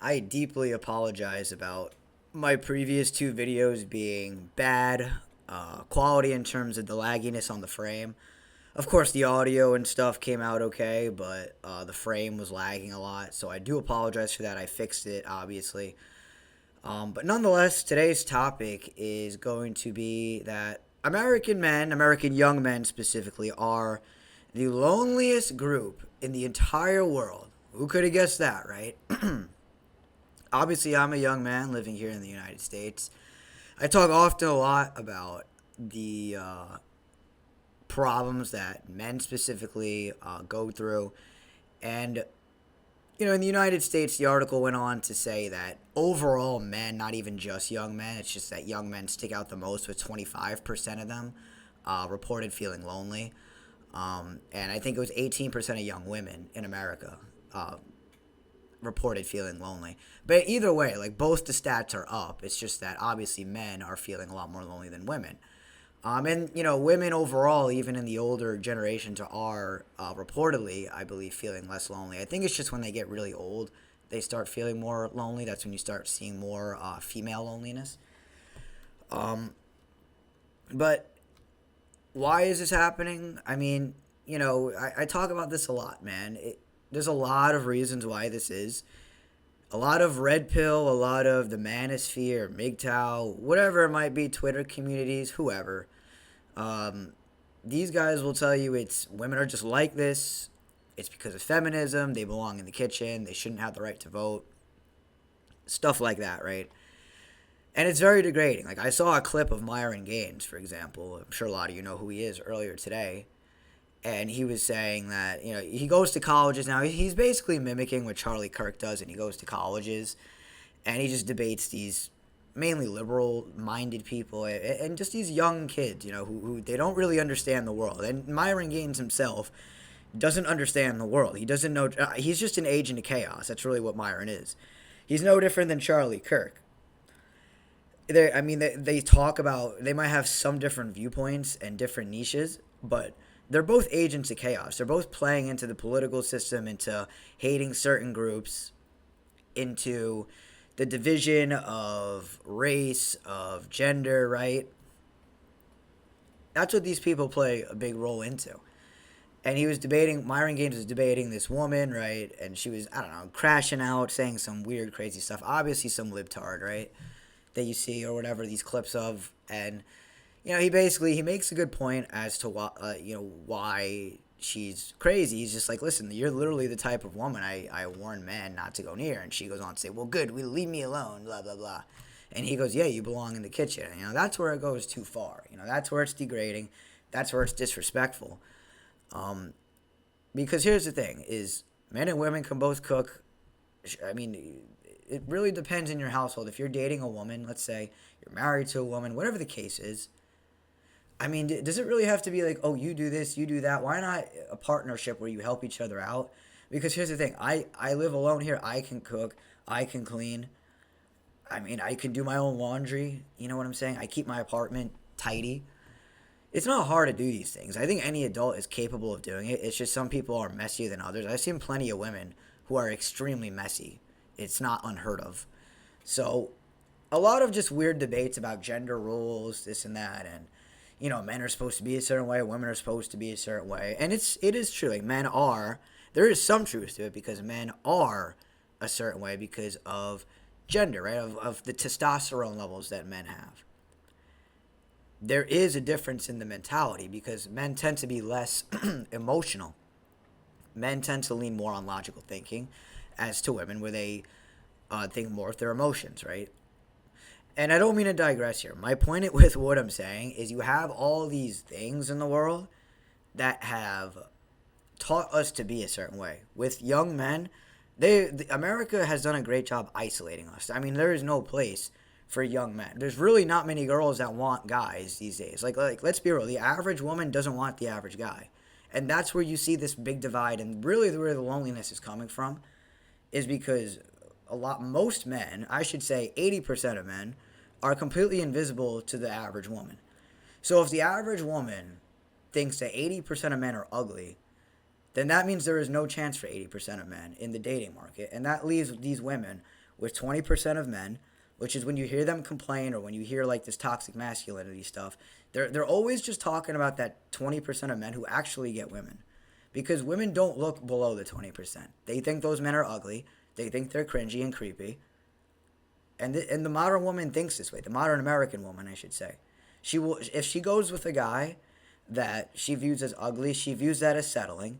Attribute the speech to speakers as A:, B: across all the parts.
A: I deeply apologize about my previous two videos being bad quality in terms of the lagginess on the frame. Of course, the audio and stuff came out okay, but the frame was lagging a lot, so I do apologize for that. I fixed it, obviously. But nonetheless, today's topic is going to be that American men, American young men specifically, are the loneliest group in the entire world. Who could have guessed that, right? Obviously, I'm a young man living here in the United States. I talk often a lot about the problems that men specifically go through. And, in the United States, the article went on to say that overall men, not even just young men, it's just that young men stick out the most, with 25% of them reported feeling lonely. And I think it was 18% of young women in America reported feeling lonely. But either way, like, both the stats are up. It's just that obviously men are feeling a lot more lonely than women. And women overall, even in the older generations, are reportedly, I believe, feeling less lonely. I think it's just when they get really old, they start feeling more lonely. That's when you start seeing more female loneliness. Um, but why is this happening? I mean, I talk about this a lot, man. There's a lot of reasons why this is. A lot of red pill, a lot of the manosphere, MGTOW, whatever it might be, Twitter communities, whoever. Um, these guys will tell you it's women are just like this. It's because of feminism. They belong in the kitchen. They shouldn't have the right to vote. Stuff like that, right? And it's very degrading. Like, I saw a clip of Myron Gaines, for example. I'm sure a lot of you know who he is, earlier today. And he was saying that, he goes to colleges now. He's basically mimicking what Charlie Kirk does, and he goes to colleges and he just debates these mainly liberal-minded people and just these young kids, who they don't really understand the world. And Myron Gaines himself doesn't understand the world. He doesn't know. He's just an agent of chaos. That's really what Myron is. He's no different than Charlie Kirk. They talk about, they might have some different viewpoints and different niches, but they're both agents of chaos. They're both playing into the political system, into hating certain groups, into the division of race, of gender, right? That's what these people play a big role into. And Myron Gaines was debating this woman, right? And she was, I don't know, crashing out, saying some weird, crazy stuff. Obviously, some libtard, right? That you see or whatever, these clips of. And he makes a good point as to why she's crazy. He's just like, listen, you're literally the type of woman I warn men not to go near. And she goes on to say, well, good, leave me alone, blah, blah, blah. And he goes, yeah, you belong in the kitchen. That's where it goes too far. That's where it's degrading. That's where it's disrespectful. Because here's the thing, is men and women can both cook. I mean, it really depends in your household. If you're dating a woman, let's say you're married to a woman, whatever the case is, I mean, does it really have to be like, oh, you do this, you do that? Why not a partnership where you help each other out? Because here's the thing. I live alone here. I can cook. I can clean. I mean, I can do my own laundry. You know what I'm saying? I keep my apartment tidy. It's not hard to do these things. I think any adult is capable of doing it. It's just some people are messier than others. I've seen plenty of women who are extremely messy. It's not unheard of. So, a lot of just weird debates about gender roles, this and that, and men are supposed to be a certain way, women are supposed to be a certain way. And it is true. Like, there is some truth to it, because men are a certain way because of gender, right? Of the testosterone levels that men have. There is a difference in the mentality, because men tend to be less emotional. Men tend to lean more on logical thinking, as to women, where they think more with their emotions, right? And I don't mean to digress here. My point with what I'm saying is, you have all these things in the world that have taught us to be a certain way. With young men, America has done a great job isolating us. I mean, there is no place for young men. There's really not many girls that want guys these days. Like let's be real. The average woman doesn't want the average guy. And that's where you see this big divide, and really where the loneliness is coming from is because most men, I should say 80% of men, are completely invisible to the average woman. So if the average woman thinks that 80% of men are ugly, then that means there is no chance for 80% of men in the dating market. And that leaves these women with 20% of men, which is when you hear them complain or when you hear like this toxic masculinity stuff, they're always just talking about that 20% of men who actually get women. Because women don't look below the 20%. They think those men are ugly. They think they're cringy and creepy. And the modern woman thinks this way. The modern American woman, I should say. She will, if she goes with a guy that she views as ugly, she views that as settling,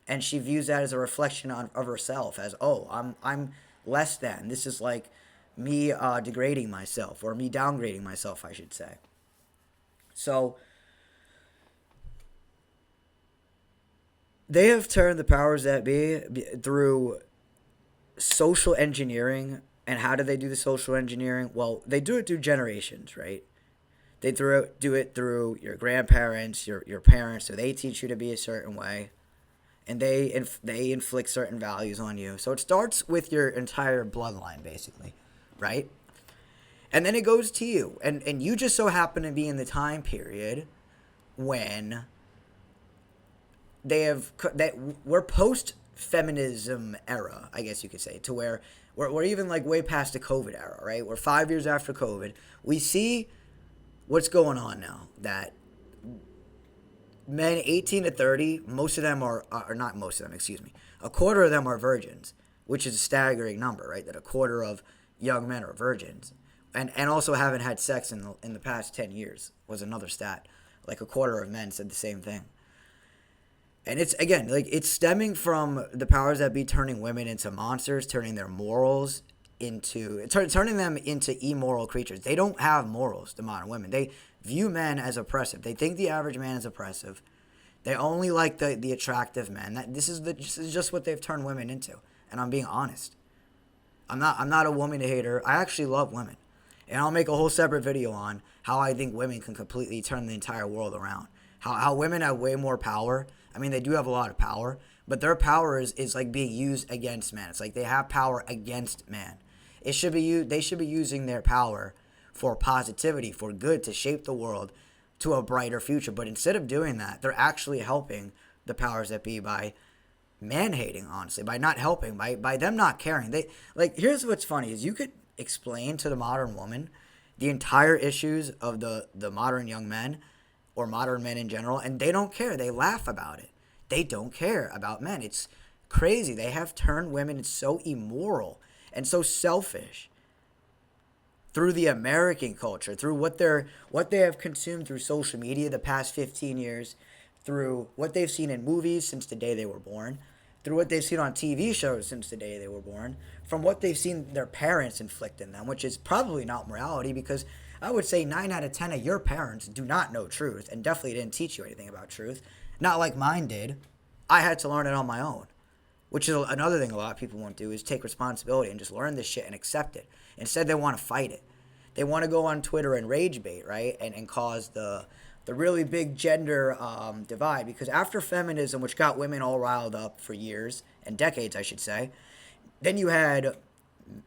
A: and she views that as a reflection of herself, as, oh, I'm less than. This is like me degrading myself, or me downgrading myself, I should say. So they have turned the powers that be through social engineering. And how do they do the social engineering? Well, they do it through generations, right? They do it through your grandparents, your parents, so they teach you to be a certain way, and they inflict certain values on you. So it starts with your entire bloodline, basically, right? And then it goes to you, and you just so happen to be in the time period when that we're post feminism era, I guess you could say, to where we're even like way past the COVID era, right? We're 5 years after COVID. We see what's going on now, that men 18 to 30, most of them are not most of them, excuse me, a quarter of them are virgins, which is a staggering number, right? That a quarter of young men are virgins, and also haven't had sex in the past 10 years was another stat. Like a quarter of men said the same thing. And it's, again, like, it's stemming from the powers that be turning women into monsters, turning their morals into, turning them into immoral creatures. They don't have morals, the modern women. They view men as oppressive. They think the average man is oppressive. They only like the attractive men. This is just what they've turned women into. And I'm being honest. I'm not a woman hater. I actually love women. And I'll make a whole separate video on how I think women can completely turn the entire world around. How women have way more power. I mean, they do have a lot of power, but their power is like being used against man. It's like they have power against man. They should be using their power for positivity, for good, to shape the world to a brighter future. But instead of doing that, they're actually helping the powers that be by man-hating, honestly, by not helping, by them not caring. Here's what's funny is you could explain to the modern woman the entire issues of the modern young men or modern men in general, and they don't care. They laugh about it. They don't care about men. It's crazy. They have turned women so immoral and so selfish through the American culture, through what they have consumed through social media the past 15 years, through what they've seen in movies since the day they were born, through what they've seen on TV shows since the day they were born, from what they've seen their parents inflict in them, which is probably not morality, because I would say 9 out of 10 of your parents do not know truth and definitely didn't teach you anything about truth. Not like mine did. I had to learn it on my own, which is another thing a lot of people won't do, is take responsibility and just learn this shit and accept it. Instead, they want to fight it. They want to go on Twitter and rage bait, right? And cause the really big gender divide. Because after feminism, which got women all riled up for years and decades, I should say, then you had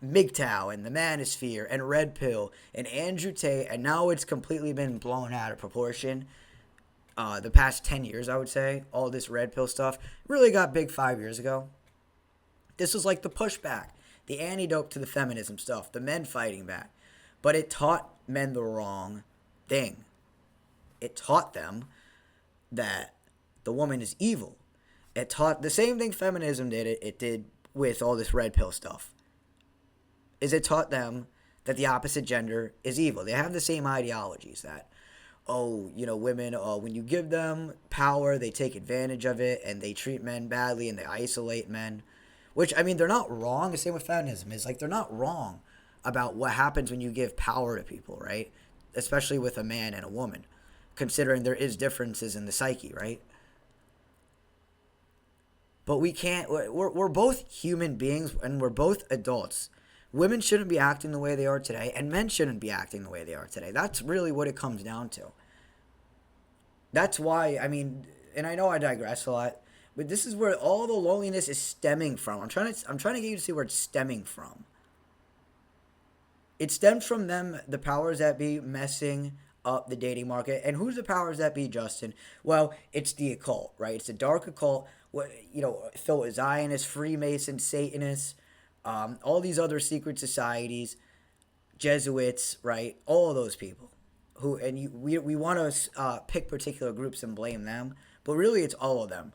A: MGTOW and the Manosphere and Red Pill and Andrew Tate, and now it's completely been blown out of proportion. The past 10 years, I would say, all this Red Pill stuff really got big 5 years ago. This was like the pushback, the antidote to the feminism stuff, the men fighting back. But it taught men the wrong thing. It taught them that the woman is evil. It taught the same thing feminism did. It did with all this Red Pill stuff. Is it taught them that the opposite gender is evil. They have the same ideologies that, women, when you give them power, they take advantage of it, and they treat men badly, and they isolate men. Which, I mean, they're not wrong. The same with feminism. It's like they're not wrong about what happens when you give power to people, right? Especially with a man and a woman, considering there is differences in the psyche, right? But we can't, we're both human beings, and we're both adults. Women shouldn't be acting the way they are today, and men shouldn't be acting the way they are today. That's really what it comes down to. That's why, I mean, and I know I digress a lot, but this is where all the loneliness is stemming from. I'm trying to get you to see where it's stemming from. It stems from them, the powers that be, messing up the dating market. And who's the powers that be, Justin? Well, it's the occult, right? It's the dark occult. What, filled with Zionists, Freemasons, Satanists, all these other secret societies, Jesuits, right? All of those people who, and we want to pick particular groups and blame them, but really it's all of them.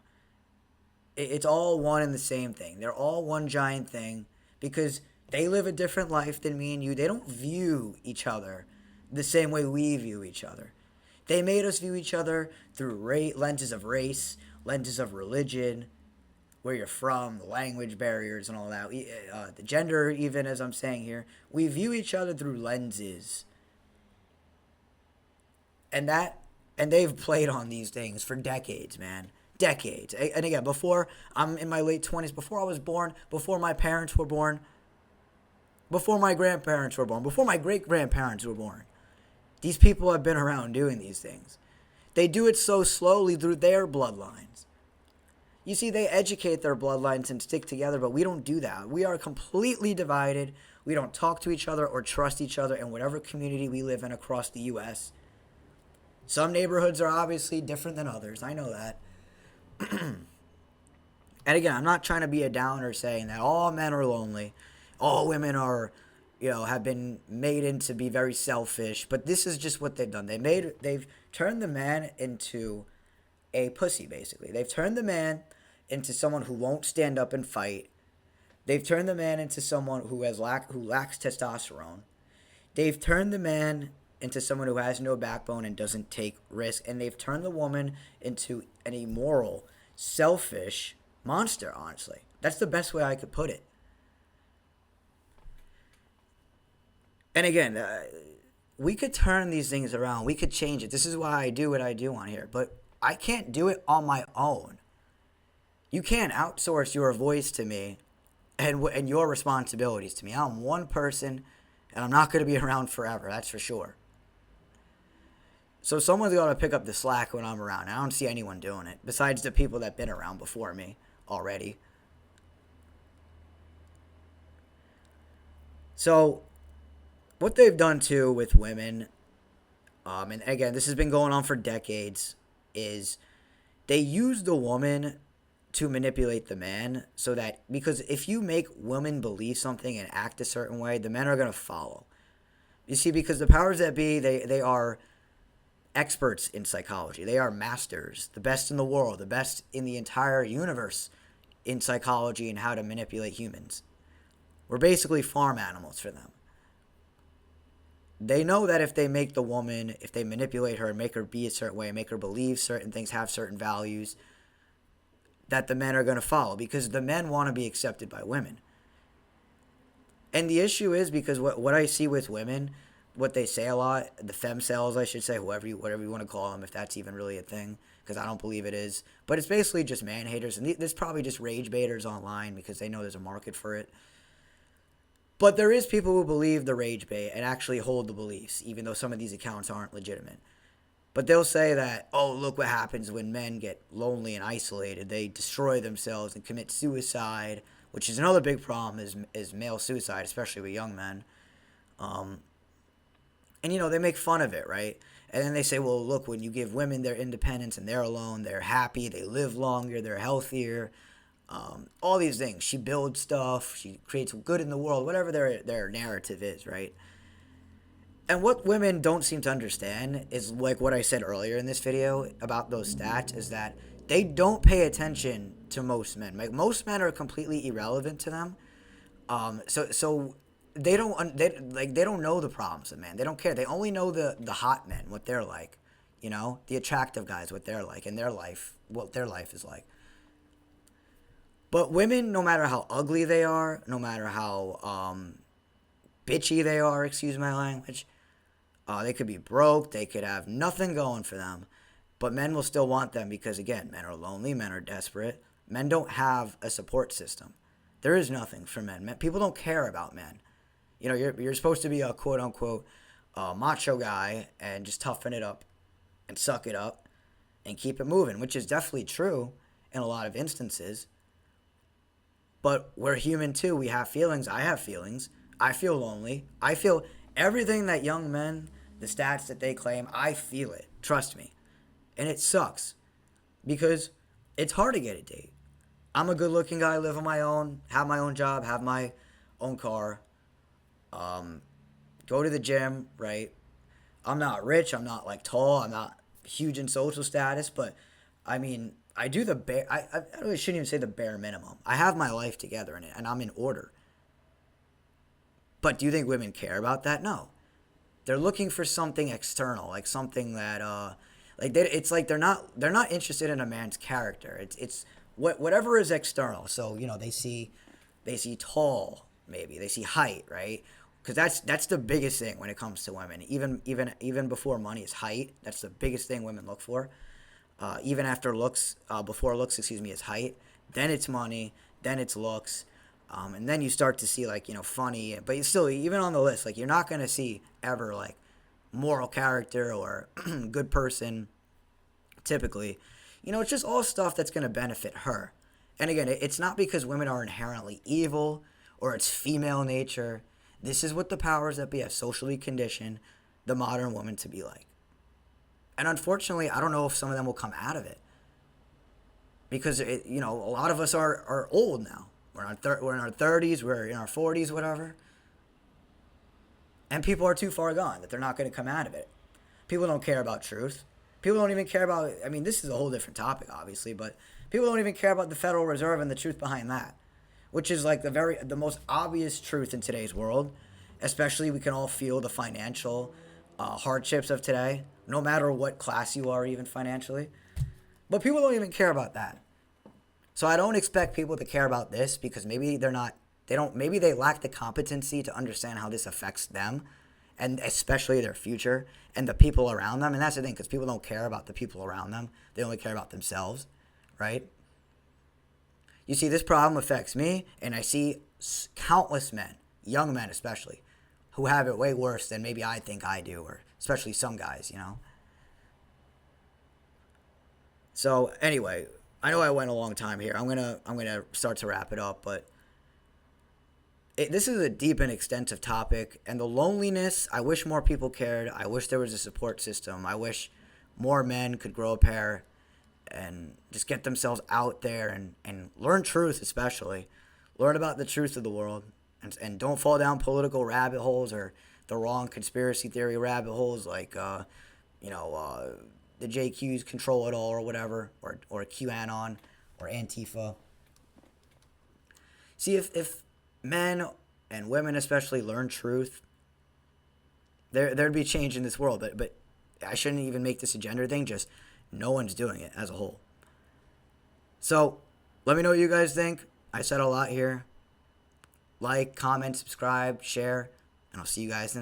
A: It's all one and the same thing. They're all one giant thing because they live a different life than me and you. They don't view each other the same way we view each other. They made us view each other through lenses of race, lenses of religion, where you're from, the language barriers, and all that. The gender, even as I'm saying here, we view each other through lenses, and they've played on these things for decades, man, decades. And again, before I'm in my late 20s, before I was born, before my parents were born, before my grandparents were born, before my great grandparents were born, these people have been around doing these things. They do it so slowly through their bloodlines. You see, they educate their bloodlines and stick together, but we don't do that. We are completely divided. We don't talk to each other or trust each other in whatever community we live in across the U.S. Some neighborhoods are obviously different than others. I know that. And again, I'm not trying to be a downer saying that all men are lonely, all women are, have been made into be very selfish. But this is just what they've done. They've turned the man into a pussy, basically. They've turned the man into someone who won't stand up and fight. They've turned the man into someone who lacks testosterone. They've turned the man into someone who has no backbone and doesn't take risk. And they've turned the woman into an immoral, selfish monster, honestly. That's the best way I could put it. And again, we could turn these things around. We could change it. This is why I do what I do on here. But I can't do it on my own. You can't outsource your voice to me and your responsibilities to me. I'm one person, and I'm not going to be around forever. That's for sure. So someone's got to pick up the slack when I'm around. I don't see anyone doing it besides the people that've been around before me already. So what they've done too with women, and again, this has been going on for decades, is they use the woman to manipulate the man so that, because if you make women believe something and act a certain way, the men are going to follow. You see, because the powers that be, they are experts in psychology. They are masters, the best in the world, the best in the entire universe in psychology and how to manipulate humans. We're basically farm animals for them. They know that if they make the woman, if they manipulate her and make her be a certain way, make her believe certain things, have certain values, that the men are going to follow because the men want to be accepted by women. And the issue is because what I see with women, what they say a lot, the femcells, I should say, whatever you want to call them, if that's even really a thing, because I don't believe it is. But it's basically just man haters, and there's probably just rage baiters online because they know there's a market for it. But there is people who believe the rage bait and actually hold the beliefs, even though some of these accounts aren't legitimate. But they'll say that, oh, look what happens when men get lonely and isolated. They destroy themselves and commit suicide, which is another big problem is male suicide, especially with young men. And, they make fun of it, right? And then they say, well, look, when you give women their independence and they're alone, they're happy, they live longer, they're healthier. All these things. She builds stuff. She creates good in the world, whatever their narrative is, right? And what women don't seem to understand is like what I said earlier in this video about those stats is that they don't pay attention to most men. Like most men are completely irrelevant to them. So they don't know the problems of men. They don't care. They only know the hot men, what they're like, the attractive guys, what they're like, and what their life is like. But women, no matter how ugly they are, no matter how bitchy they are, excuse my language, they could be broke, they could have nothing going for them, but men will still want them because, again, men are lonely, men are desperate. Men don't have a support system. There is nothing for men. People don't care about men. You're supposed to be a quote-unquote macho guy and just toughen it up and suck it up and keep it moving, which is definitely true in a lot of instances. But we're human too. We have feelings. I have feelings. I feel lonely. I feel everything that young men, the stats that they claim, I feel it. Trust me. And it sucks because it's hard to get a date. I'm a good looking guy, live on my own, have my own job, have my own car, go to the gym, right? I'm not rich. I'm not like tall. I'm not huge in social status, but I mean, I do the bare. I really shouldn't even say the bare minimum. I have my life together in it, and I'm in order. But do you think women care about that? No. They're looking for something external, like something that, it's like they're not interested in a man's character. It's whatever is external. So they see tall, maybe they see height, right? Because that's the biggest thing when it comes to women. Even before money is height. That's the biggest thing women look for. Even after looks, before looks, excuse me, is height. Then it's money. Then it's looks. And then you start to see like funny, but you still, even on the list, like you're not gonna see ever like moral character or good person. Typically, it's just all stuff that's gonna benefit her. And again, it's not because women are inherently evil or it's female nature. This is what the powers that be have socially conditioned the modern woman to be like. And unfortunately, I don't know if some of them will come out of it because a lot of us are old now. We're in our 30s, we're in our 40s, whatever. And people are too far gone that they're not going to come out of it. People don't care about truth. People don't even care about, I mean, this is a whole different topic, obviously, but people don't even care about the Federal Reserve and the truth behind that, which is like the most obvious truth in today's world. Especially, we can all feel the financial hardships of today, no matter what class you are, even financially. But people don't even care about that. So I don't expect people to care about this because maybe maybe they lack the competency to understand how this affects them and especially their future and the people around them. And that's the thing, because people don't care about the people around them. They only care about themselves, right? You see, this problem affects me, and I see countless men, young men especially, who have it way worse than maybe I think I do, or especially some guys. So anyway, I know I went a long time here. I'm gonna start to wrap it up, but this is a deep and extensive topic, and the loneliness. I wish more people cared. I wish there was a support system. I wish more men could grow a pair and just get themselves out there and learn truth, especially learn about the truth of the world, and don't fall down political rabbit holes or the wrong conspiracy theory rabbit holes like the JQs control it all or whatever, or QAnon or Antifa. See, if men and women especially learn truth, there'd be change in this world. But I shouldn't even make this a gender thing. Just no one's doing it as a whole. So let me know what you guys think. I said a lot here. Like, comment, subscribe, share, and I'll see you guys in